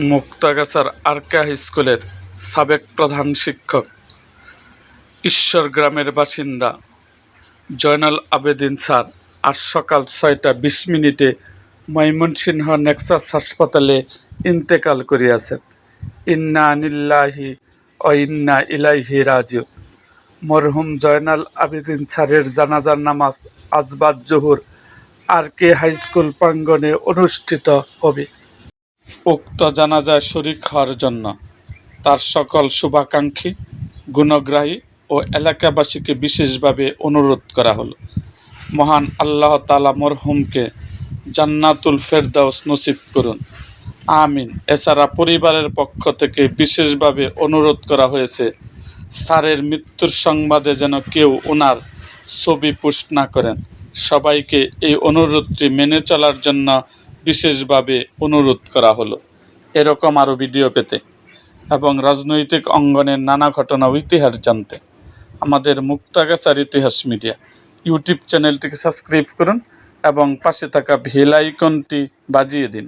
মুক্তাগাছার আরকে high স্কুলের সাবেক প্রধান শিক্ষক ঈশ্বর গ্রামের বাসিন্দা জয়নাল আবেদিন স্যার আজ সকাল ৬টা ২০ মিনিটে ময়মনসিংহ নেক্সাস হাসপাতালে ইন্তেকাল করিয়াছেন। ইন্না লিল্লাহি ও ইন্না ইলাইহি রাজিউন। মরহুম জয়নাল আবেদিন স্যারের জানাজার নামাজ আজ বাদ জোহর আরকে হাই স্কুল প্রাঙ্গণে অনুষ্ঠিত হবে। উক্ত জানাজায় শরীক হওয়ার জন্য তার সকল শুভাকাঙ্ক্ষী, গুণগ্রাহী ও এলাকাবাসীকে বিশেষভাবে অনুরোধ করা হলো। মহান আল্লাহ তাআলা মরহুমকে জান্নাতুল ফেরদাউস নসিব করুন, আমিন। এছাড়া পরিবারের পক্ষ থেকে বিশেষভাবে অনুরোধ করা হয়েছে, স্যারের মৃত্যুর সংবাদে যেন কেউ ওনার ছবি পোস্ট না করেন। সবাইকে এই অনুরোধটি মেনে চলার জন্য বিশেষভাবে অনুরোধ করা হলো। এরকম আরও ভিডিও পেতে এবং রাজনৈতিক অঙ্গনের নানা ঘটনা ও ইতিহাস জানতে আমাদের মুক্তাগাছার ইতিহাস মিডিয়া ইউটিউব চ্যানেলটিকে সাবস্ক্রাইব করুন এবং পাশে থাকা বেল আইকনটি বাজিয়ে দিন।